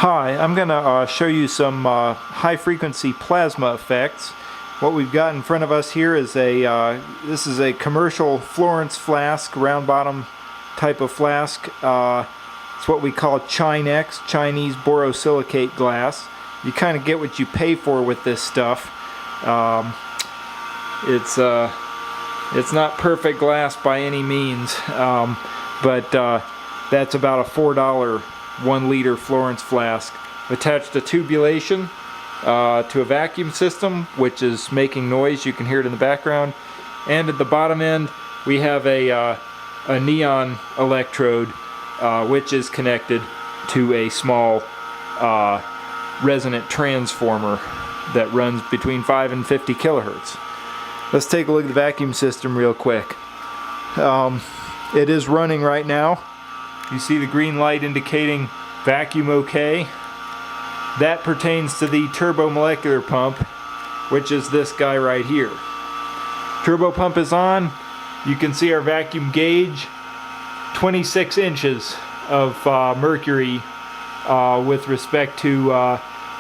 Hi, I'm going to show you some high frequency plasma effects. What we've got in front of us here is this is a commercial Florence flask, round bottom type of flask. It's what we call Chinex, Chinese borosilicate glass. You kind of get what you pay for with this stuff. It's not perfect glass by any means, but that's about a $4 1-liter Florence flask. Attached to tubulation to a vacuum system, which is making noise. You can hear it in the background. And at the bottom end, we have a neon electrode, which is connected to a small resonant transformer that runs between 5 and 50 kilohertz. Let's take a look at the vacuum system real quick. It is running right now. You see the green light indicating vacuum OK. That pertains to the turbomolecular pump, which is this guy right here. Turbo pump is on. You can see our vacuum gauge, 26 inches of mercury with respect to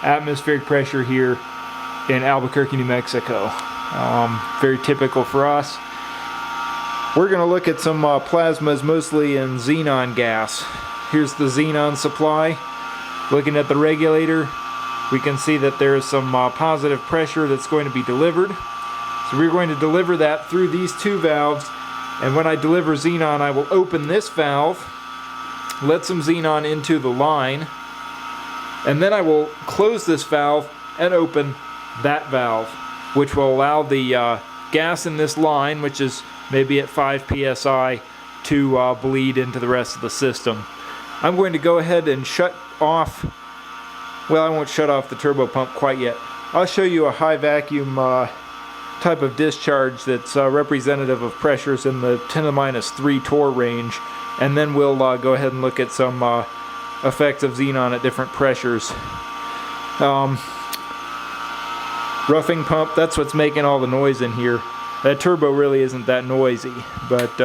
atmospheric pressure here in Albuquerque, New Mexico. Very typical for us. We're going to look at some plasmas mostly in xenon gas. Here's the xenon supply. Looking at the regulator, we can see that there is some positive pressure that's going to be delivered. So we're going to deliver that through these two valves, and when I deliver xenon, I will open this valve, let some xenon into the line, and then I will close this valve and open that valve, which will allow the gas in this line, which is maybe at 5 psi, to bleed into the rest of the system. I'm going to go ahead and shut off, well, I won't shut off the turbo pump quite yet. I'll show you a high vacuum type of discharge that's representative of pressures in the 10 to the minus 3 torr range, and then we'll go ahead and look at some effects of xenon at different pressures. Roughing pump, that's what's making all the noise in here. That turbo really isn't that noisy, but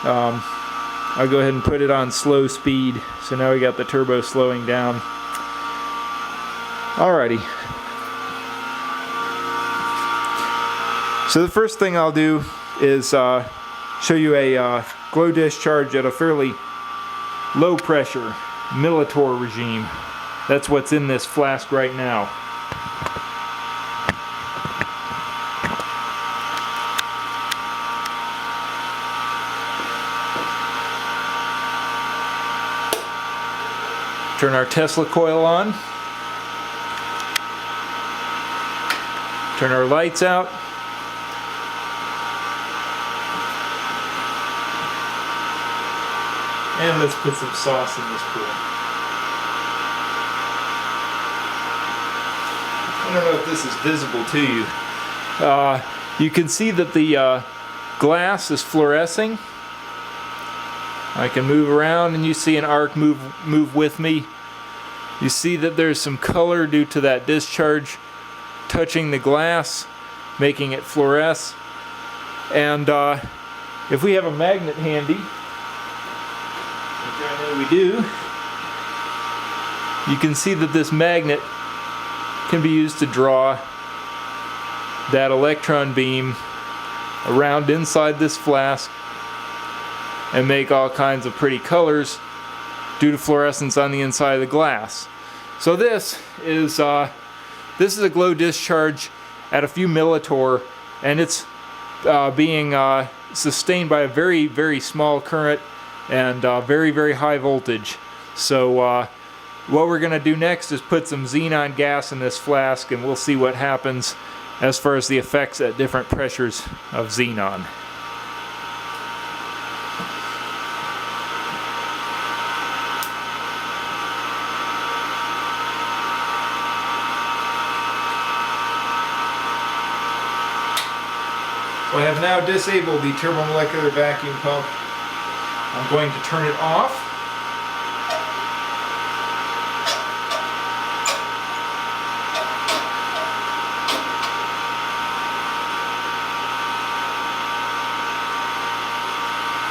I'll go ahead and put it on slow speed. So now we got the turbo slowing down. Alrighty. So the first thing I'll do is show you a glow discharge at a fairly low pressure millitorr regime. That's what's in this flask right now. Turn our Tesla coil on. Turn our lights out. And let's put some sauce in this pool. I don't know if this is visible to you. You can see that the glass is fluorescing. I can move around and you see an arc move with me. You see that there's some color due to that discharge touching the glass, making it fluoresce. And if we have a magnet handy, which I know we do, you can see that this magnet can be used to draw that electron beam around inside this flask and make all kinds of pretty colors due to fluorescence on the inside of the glass. So this is a glow discharge at a few millitorr, and it's being sustained by a very, very small current and very, very high voltage. So what we're going to do next is put some xenon gas in this flask, and we'll see what happens as far as the effects at different pressures of xenon. So I have now disabled the turbomolecular vacuum pump. I'm going to turn it off.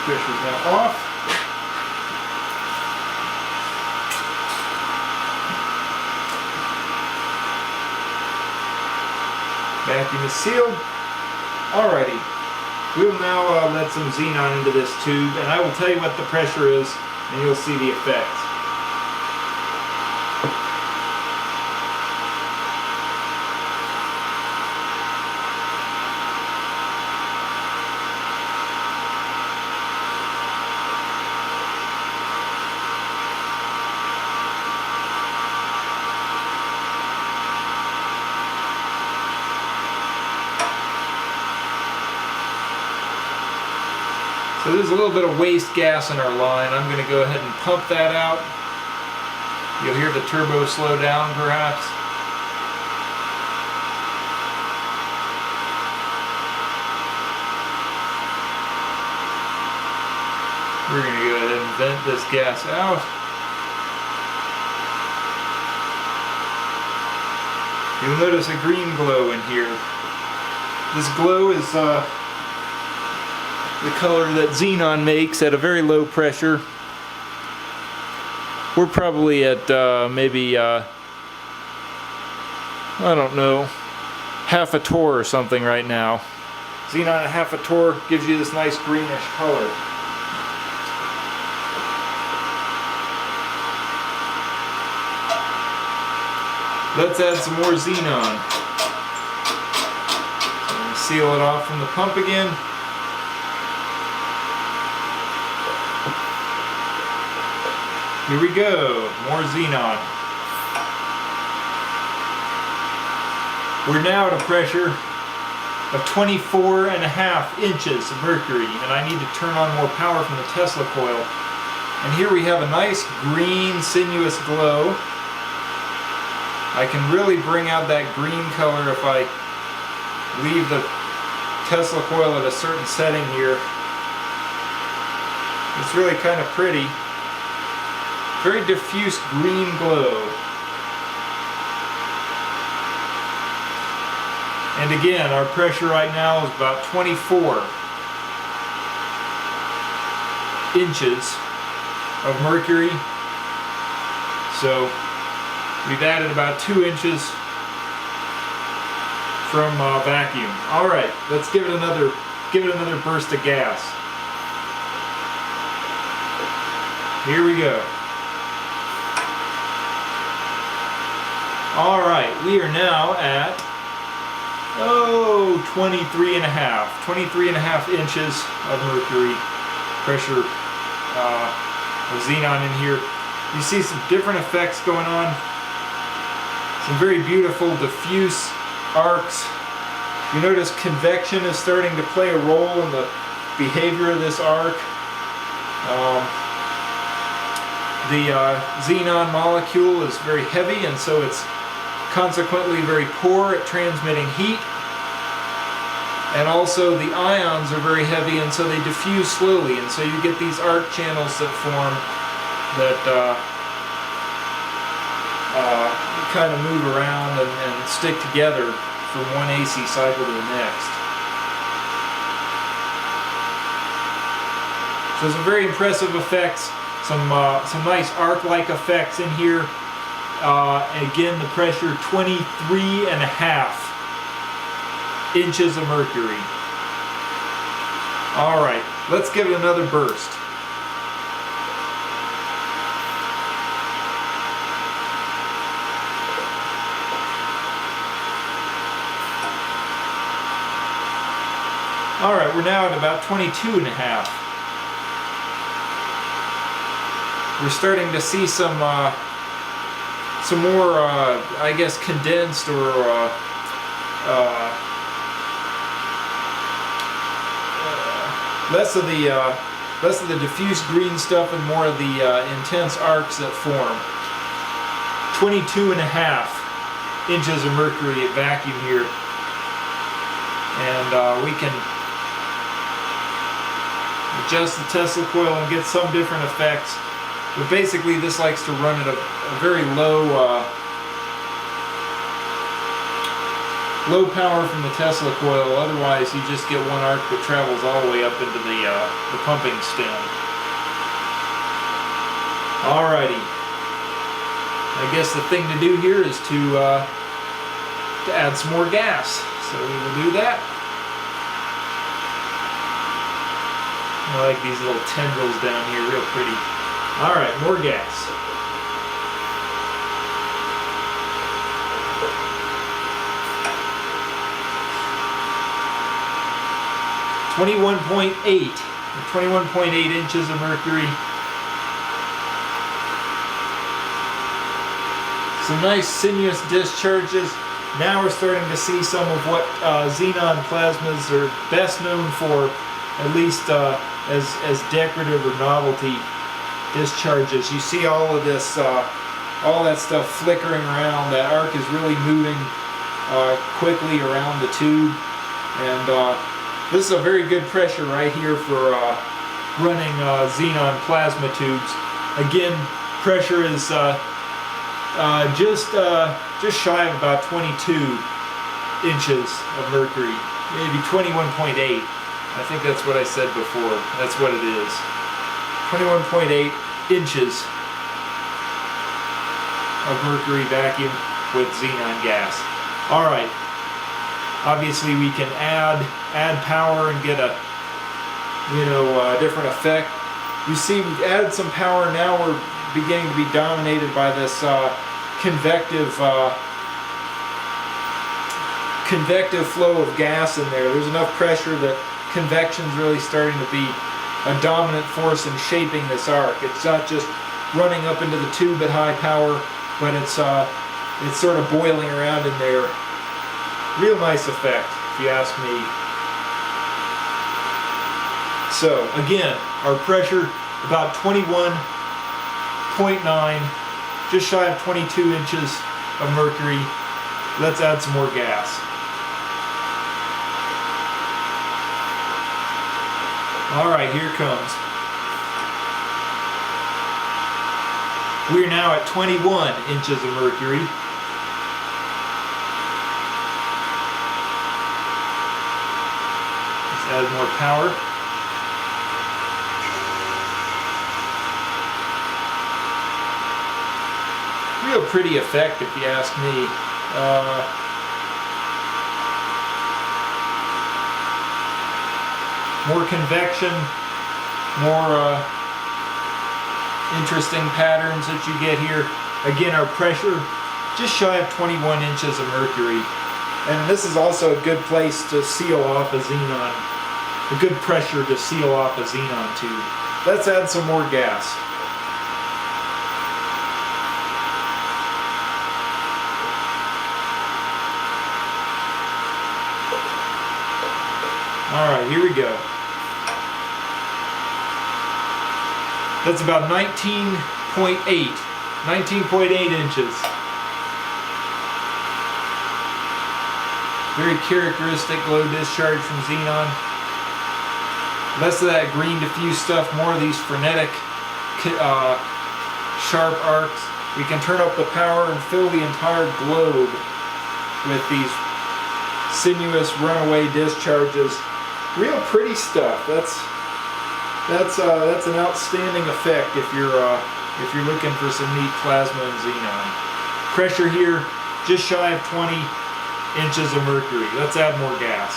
Pressure's now off. Vacuum is sealed. Alrighty. We'll now let some xenon into this tube, and I will tell you what the pressure is, and you'll see the effects. So there's a little bit of waste gas in our line. I'm going to go ahead and pump that out. You'll hear the turbo slow down perhaps. We're going to go ahead and vent this gas out. You'll notice a green glow in here. This glow is the color that xenon makes at a very low pressure. We're probably at maybe, I don't know, half a torr or something right now. Xenon at half a torr gives you this nice greenish color. Let's add some more xenon. So I'm going to seal it off from the pump again. Here we go, more xenon. We're now at a pressure of 24.5 inches of mercury, and I need to turn on more power from the Tesla coil. And here we have a nice green sinuous glow. I can really bring out that green color if I leave the Tesla coil at a certain setting here. It's really kind of pretty. Very diffuse green glow. And again, our pressure right now is about 24 inches of mercury. So we've added about 2 inches from vacuum. All right, let's give it another burst of gas. Here we go. All right, we are now at 23.5 inches of mercury pressure of xenon in here. You see some different effects going on. Some very beautiful diffuse arcs. You notice convection is starting to play a role in the behavior of this arc. The xenon molecule is very heavy, and so it's consequently very poor at transmitting heat. And also the ions are very heavy, and so they diffuse slowly, and so you get these arc channels that form that kind of move around and stick together from one AC cycle to the next. So some very impressive effects, some nice arc-like effects in here. Again, the pressure 23.5 inches of mercury. All right, let's give it another burst. All right, we're now at about 22.5. We're starting to see some more, I guess, condensed or less of the diffuse green stuff and more of the intense arcs that form. 22.5 inches of mercury at vacuum here, and we can adjust the Tesla coil and get some different effects. But basically, this likes to run at a very low power from the Tesla coil. Otherwise, you just get one arc that travels all the way up into the pumping stem. Alrighty. I guess the thing to do here is to add some more gas. So we will do that. I like these little tendrils down here, real pretty. All right, more gas. (21.8). 21.8 inches of mercury. Some nice sinuous discharges. Now we're starting to see some of what xenon plasmas are best known for, at least as decorative or novelty discharges. You see all of this, all that stuff flickering around. That arc is really moving quickly around the tube, and this is a very good pressure right here for running xenon plasma tubes. Again, pressure is just shy of about 22 inches of mercury, maybe 21.8. I think that's what I said before. That's what it is. 21.8 inches of mercury vacuum with xenon gas. All right. Obviously, we can add power and get a different effect. You see, we've added some power. Now we're beginning to be dominated by this convective flow of gas in there. There's enough pressure that convection's really starting to be a dominant force in shaping this arc. It's not just running up into the tube at high power, but it's sort of boiling around in there. Real nice effect, if you ask me. So again, our pressure about 21.9, just shy of 22 inches of mercury. Let's add some more gas. All right, here it comes. We're now at 21 inches of mercury. Let's add more power. Real pretty effect, if you ask me. More convection, more interesting patterns that you get here. Again, our pressure just shy of 21 inches of mercury. And this is also a good place to seal off a xenon. A good pressure to seal off a xenon tube. Let's add some more gas. Alright, here we go. That's about 19.8 inches. Very characteristic low discharge from xenon. Less of that green diffuse stuff, more of these frenetic, sharp arcs. We can turn up the power and fill the entire globe with these sinuous runaway discharges. Real pretty stuff. That's an outstanding effect if you're looking for some neat plasma and xenon. Pressure here just shy of 20 inches of mercury. Let's add more gas.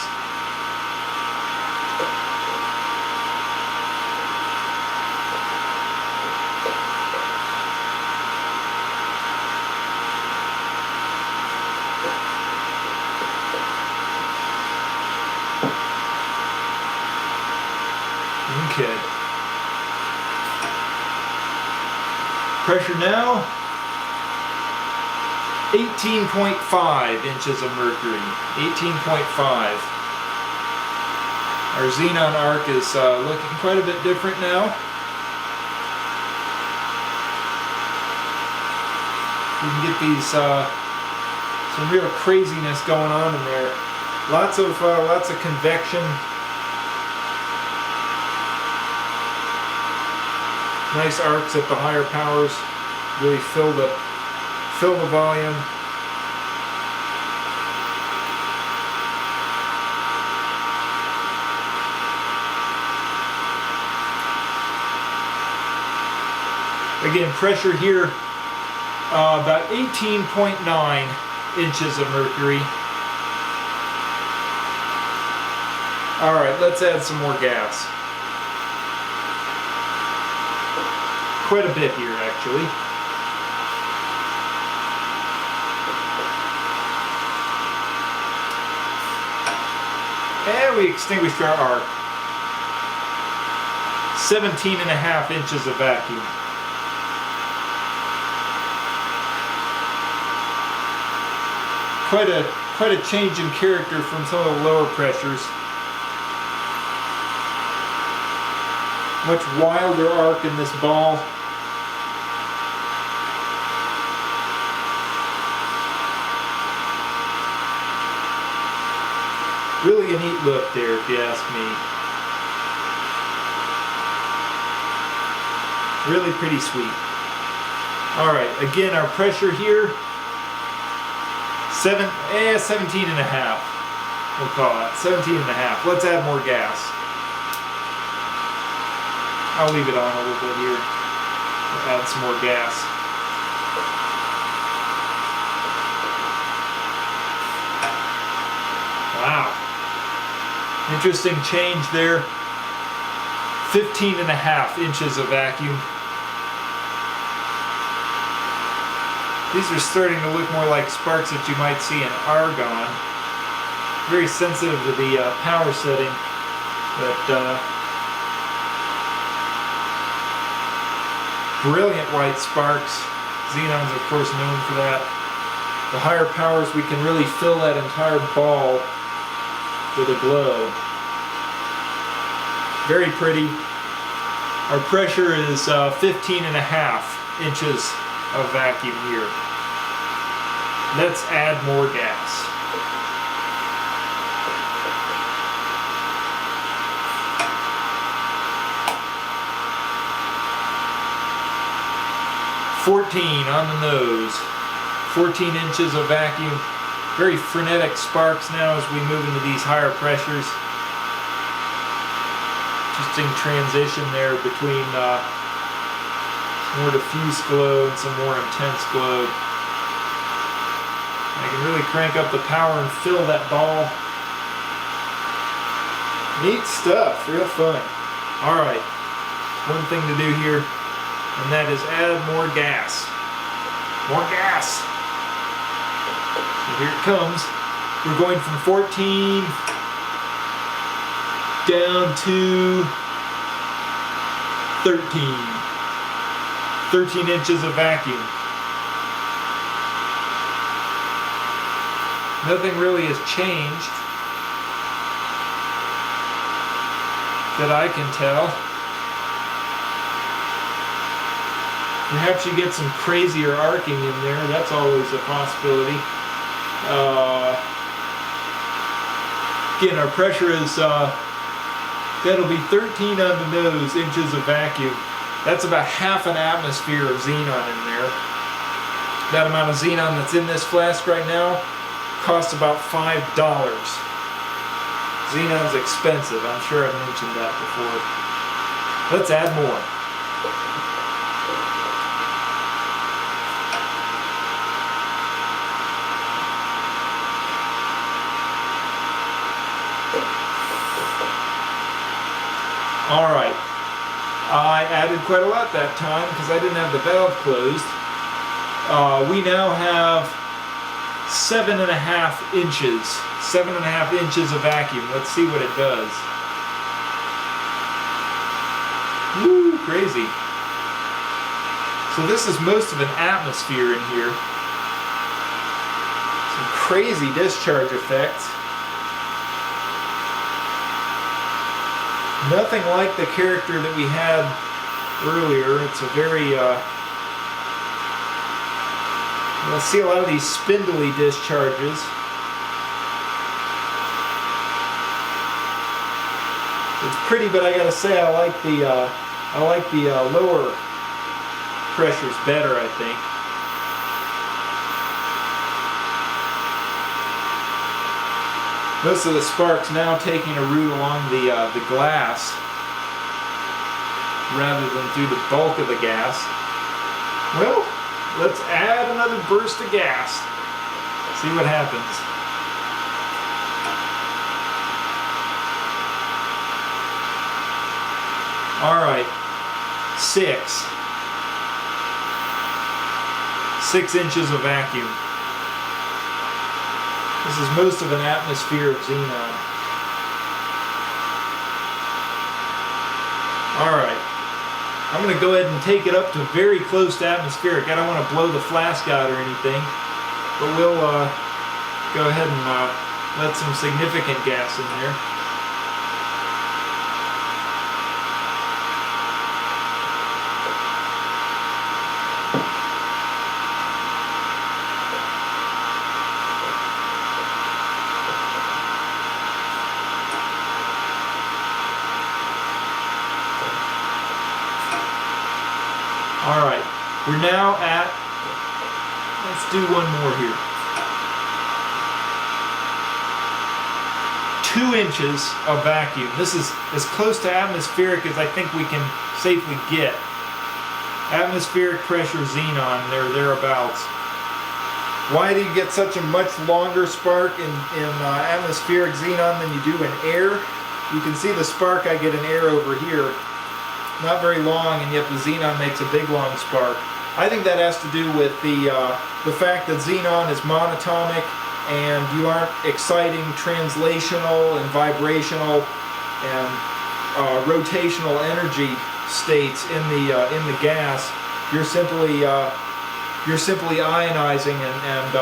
Okay. Pressure now, 18.5 inches of mercury. 18.5. Our xenon arc is looking quite a bit different now. You can get these some real craziness going on in there. Lots of convection. Nice arcs at the higher powers, really fill the volume. Again, pressure here about 18.9 inches of mercury. Alright, let's add some more gas. Quite a bit here, actually. And we extinguished our arc. 17.5 inches of vacuum. Quite a change in character from some of the lower pressures. Much wilder arc in this ball. Really a neat look there, if you ask me. Really pretty sweet. Alright, again our pressure here, 17 and a half. We'll call it 17 and a half. Let's add more gas. I'll leave it on a little bit here. We'll add some more gas. Wow. Interesting change there. 15 and a half inches of vacuum. These are starting to look more like sparks that you might see in argon. Very sensitive to the power setting, but brilliant white sparks. Xenon's of course known for that. The higher powers we can really fill that entire ball with a glow. Very pretty. Our pressure is 15 and a half inches of vacuum here. Let's add more gas. On the nose. 14 inches of vacuum. Very frenetic sparks now as we move into these higher pressures. Interesting transition there between more diffuse glow and some more intense glow. I can really crank up the power and fill that ball. Neat stuff, real fun. Alright, one thing to do here, and that is add more gas. More gas! So here it comes. We're going from 14 down to 13. 13 inches of vacuum. Nothing really has changed that I can tell. Perhaps you get some crazier arcing in there. That's always a possibility. Again, our pressure is that'll be 13 on the nose inches of vacuum. That's about half an atmosphere of xenon in there. That amount of xenon that's in this flask right now costs about $5. Xenon's expensive. I'm sure I've mentioned that before. Let's add more. Alright, I added quite a lot that time because I didn't have the valve closed. We now have 7.5 inches. 7.5 inches of vacuum. Let's see what it does. Woo, crazy. So this is most of an atmosphere in here. Some crazy discharge effects. Nothing like the character that we had earlier. It's a very, you'll see a lot of these spindly discharges. It's pretty, but I gotta say I like the lower pressures better, I think. Most of the sparks now taking a route along the glass rather than through the bulk of the gas. Well, let's add another burst of gas. See what happens. All right, 6 inches of vacuum. This is most of an atmosphere of xenon. All right, I'm going to go ahead and take it up to very close to atmospheric. I don't want to blow the flask out or anything, but we'll go ahead and let some significant gas in there. All right, we're now at, let's do one more here. 2 inches of vacuum. This is as close to atmospheric as I think we can safely get. Atmospheric pressure xenon, thereabouts. Why do you get such a much longer spark in atmospheric xenon than you do in air? You can see the spark I get in air over here. Not very long, and yet the xenon makes a big long spark. I think that has to do with the fact that xenon is monatomic, and you aren't exciting translational and vibrational and rotational energy states in the gas. You're simply ionizing and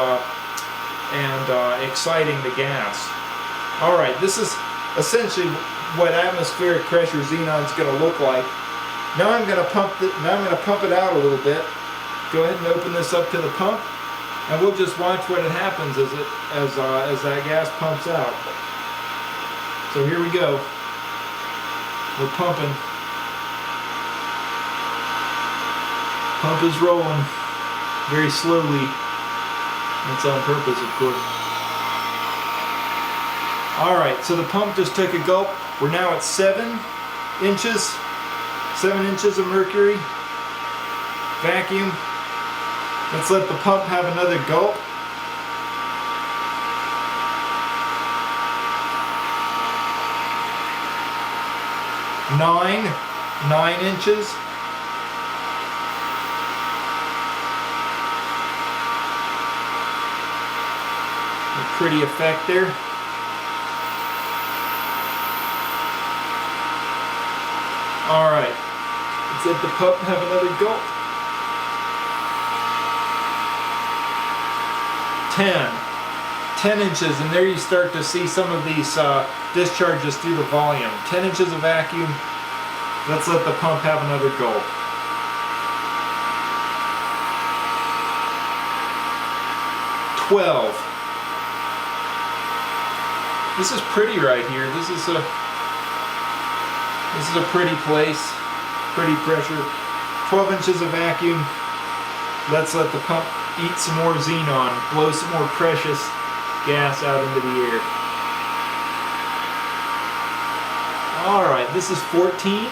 exciting the gas. All right, this is essentially what atmospheric pressure xenon is going to look like. Now I'm going to pump it out a little bit. Go ahead and open this up to the pump, and we'll just watch what it happens as that gas pumps out. So here we go. We're pumping. Pump is rolling very slowly. That's on purpose, of course. All right, so the pump just took a gulp. We're now at 7 inches. 7 inches of mercury vacuum. Let's let the pump have another gulp. Nine inches. A pretty effect there. All right. Let's let the pump have another gulp. 10 inches, and there you start to see some of these discharges through the volume. 10 inches of vacuum. Let's let the pump have another gulp. 12. This is pretty right here. This is a pretty place. Pretty pressure. 12 inches of vacuum. Let's let the pump eat some more xenon, blow some more precious gas out into the air. All right, this is 14.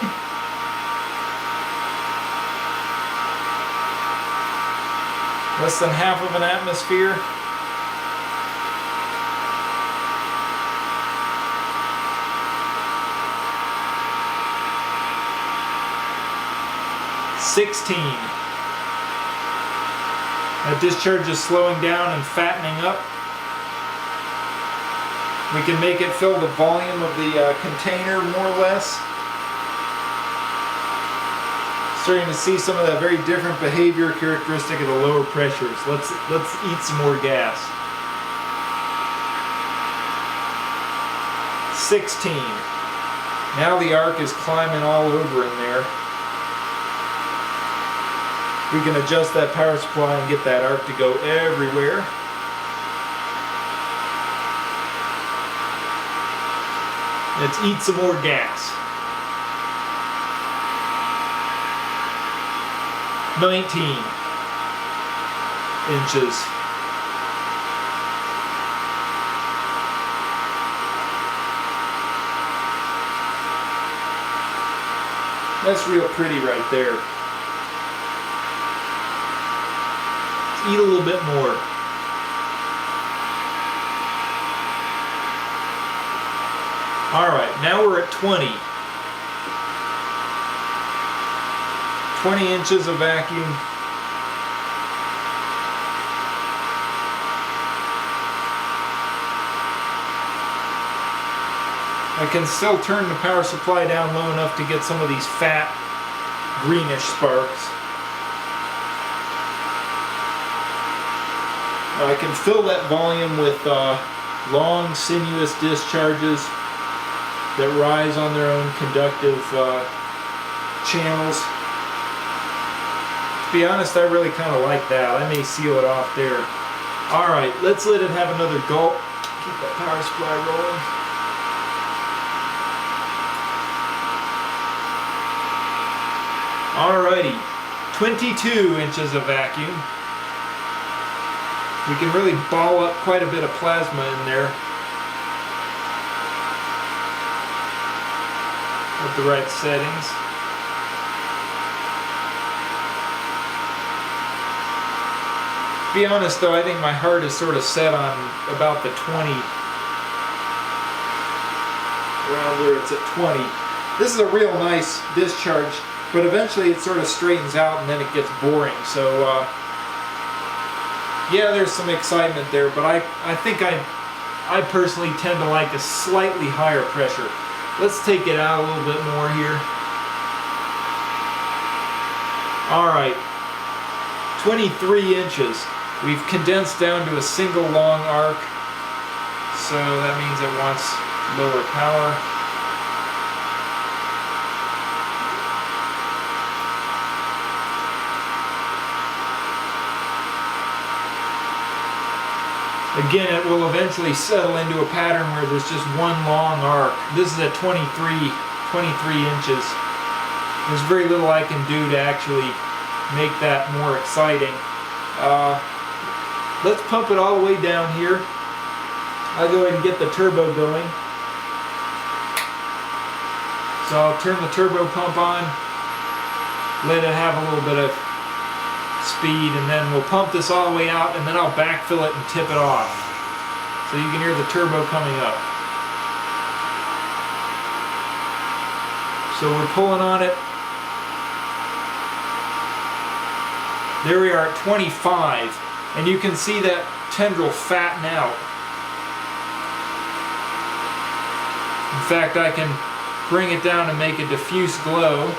Less than half of an atmosphere. That discharge is slowing down and fattening up. We can make it fill the volume of the container more or less. Starting to see some of that very different behavior characteristic of the lower pressures. Let's eat some more gas. 16. Now the arc is climbing all over in there. We can adjust that power supply and get that arc to go everywhere. Let's eat some more gas. 19 inches. That's real pretty right there. Eat a little bit more. All right, now we're at 20. 20 inches of vacuum. I can still turn the power supply down low enough to get some of these fat greenish sparks. I can fill that volume with long sinuous discharges that rise on their own conductive channels. To be honest, I really kind of like that. I may seal it off there. Alright, let's let it have another gulp. Keep that power supply rolling. Alrighty, 22 inches of vacuum. We can really ball up quite a bit of plasma in there with the right settings. To be honest though, I think my heart is sort of set on about the 20, around where it's at 20. This is a real nice discharge, but eventually it sort of straightens out and then it gets boring. So yeah, there's some excitement there, but I think I personally tend to like a slightly higher pressure. Let's take it out a little bit more here. Alright, 23 inches. We've condensed down to a single long arc, so that means it wants lower power. Again, it will eventually settle into a pattern where there's just one long arc. This is at 23 inches. There's very little I can do to actually make that more exciting. Let's pump it all the way down here. I'll go ahead and get the turbo going. So I'll turn the turbo pump on, let it have a little bit of speed, and then we'll pump this all the way out, and then I'll backfill it and tip it off. So you can hear the turbo coming up. So we're pulling on it. There we are at 25, and you can see that tendril fatten out. In fact, I can bring it down and make a diffuse glow.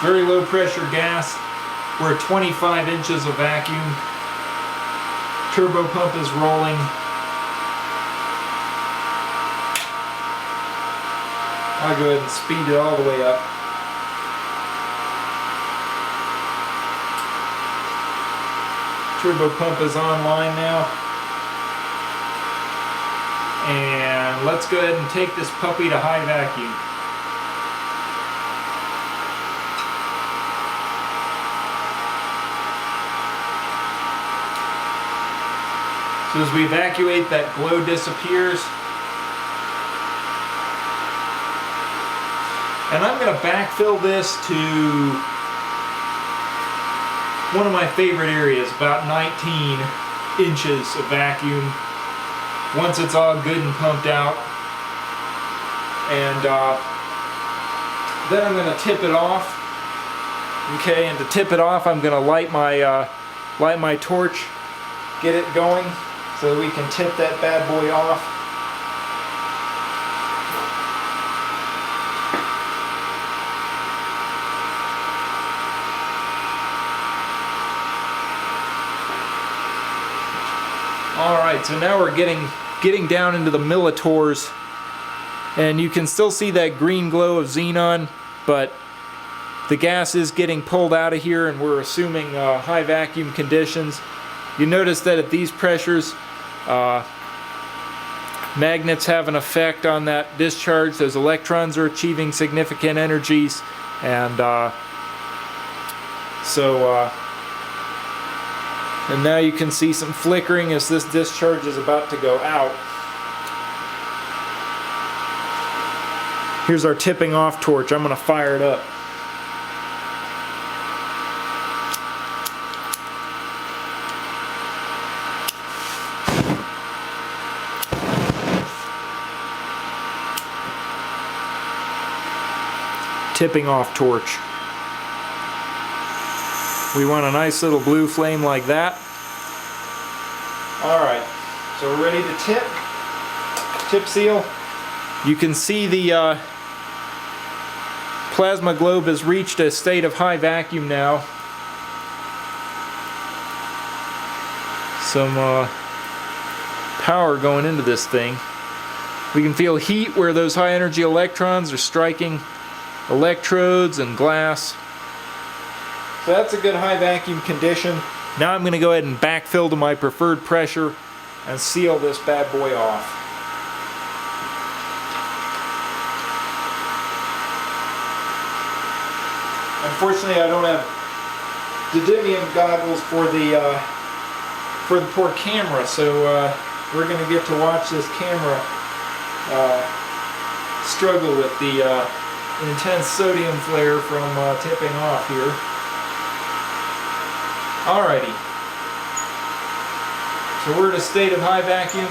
Very low pressure gas. We're at 25 inches of vacuum. Turbo pump is rolling. I'll go ahead and speed it all the way up. Turbo pump is online now. And let's go ahead and take this puppy to high vacuum. So as we evacuate, that glow disappears. And I'm going to backfill this to one of my favorite areas, about 19 inches of vacuum. Once it's all good and pumped out. And then I'm going to tip it off. Okay, and to tip it off, I'm going to light my torch, get it going, so that we can tip that bad boy off. Alright, so now we're getting down into the millitors, and you can still see that green glow of xenon, but the gas is getting pulled out of here, and we're assuming high vacuum conditions. You notice that at these pressures, magnets have an effect on that discharge. Those electrons are achieving significant energies, and and now you can see some flickering as this discharge is about to go out. Here's our tipping off torch. I'm going to fire it up. tipping off torch. We want a nice little blue flame like that. Alright, so we're ready to tip seal. You can see the plasma globe has reached a state of high vacuum now. Some power going into this thing. We can feel heat where those high energy electrons are striking electrodes and glass. So that's a good high vacuum condition. Now I'm going to go ahead and backfill to my preferred pressure and seal this bad boy off. Unfortunately, I don't have didymium goggles for the poor camera, so we're going to get to watch this camera struggle with the intense sodium flare from tipping off here. Alrighty, so we're at a state of high vacuum.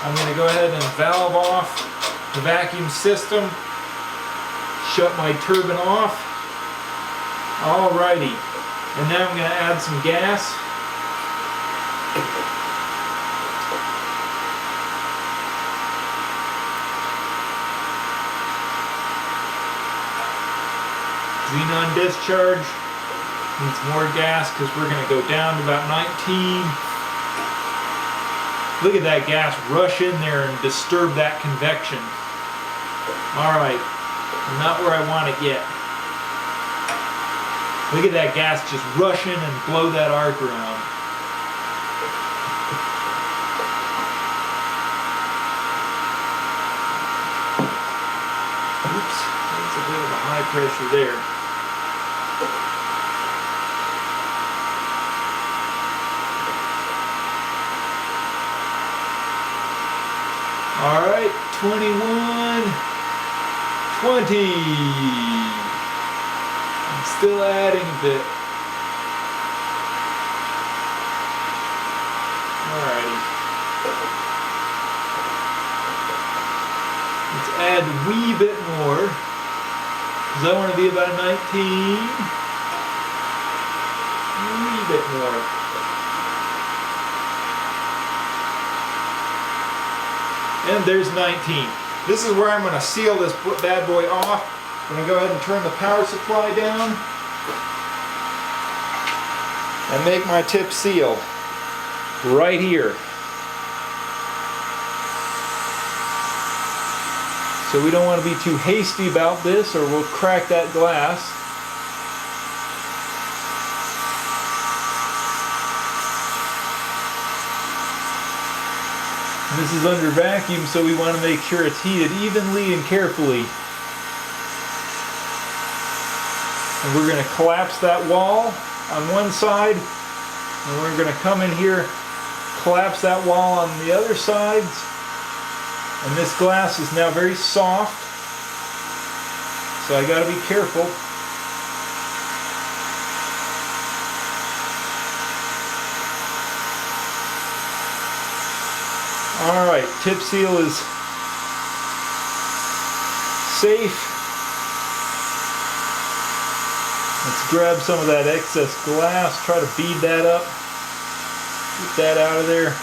I'm going to go ahead and valve off the vacuum system, shut my turbine off. Alrighty, and now I'm going to add some gas. Xenon discharge. Needs more gas because we're going to go down to about 19. Look at that gas rush in there and disturb that convection. Alright, not where I want it yet. Look at that gas just rush in and blow that arc around. Oops, that's a bit of a high pressure there. Alright, 21, 20. I'm still adding a bit. Alrighty. Let's add a wee bit more, because I want to be about 19. A wee bit more. And there's 19. This is where I'm going to seal this bad boy off. I'm going to go ahead and turn the power supply down and make my tip seal right here. So we don't want to be too hasty about this or we'll crack that glass. This is under vacuum, so we want to make sure it's heated evenly and carefully. And we're going to collapse that wall on one side, and we're going to come in here, collapse that wall on the other sides. And this glass is now very soft, so I got to be careful. Alright, tip seal is safe. Let's grab some of that excess glass, try to bead that up, get that out of there.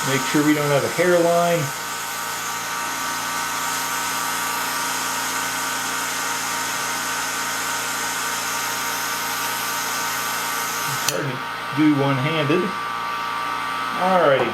Make sure we don't have a hairline. Hard to do one-handed. Alrighty.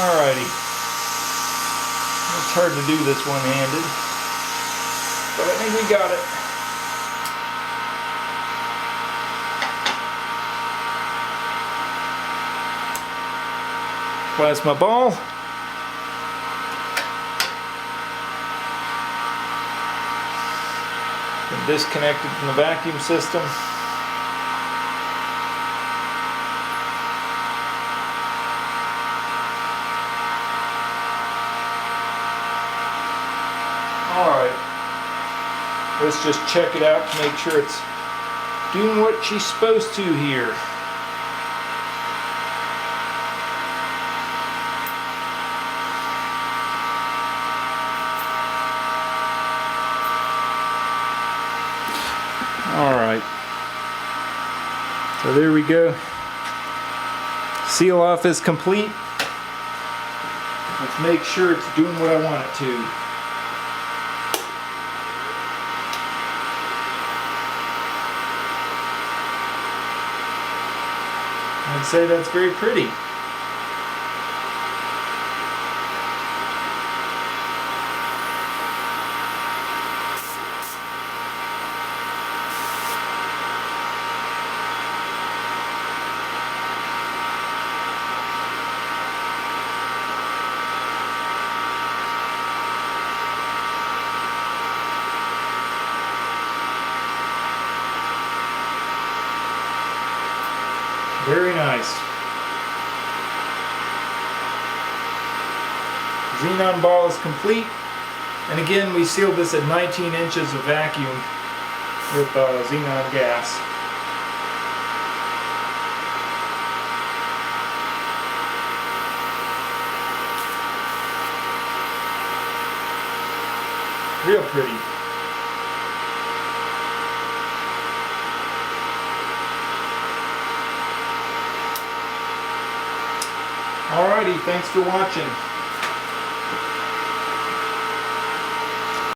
Alrighty. It's hard to do this one-handed, but I think we got it. Plasma ball. Disconnected from the vacuum system. Alright, let's just check it out to make sure it's doing what she's supposed to here. Alright, so there we go. Seal off is complete. Let's make sure it's doing what I want it to. I'd say that's very pretty. Very nice. Xenon ball is complete, and again we sealed this at 19 inches of vacuum with xenon gas. Real pretty. Alrighty, thanks for watching.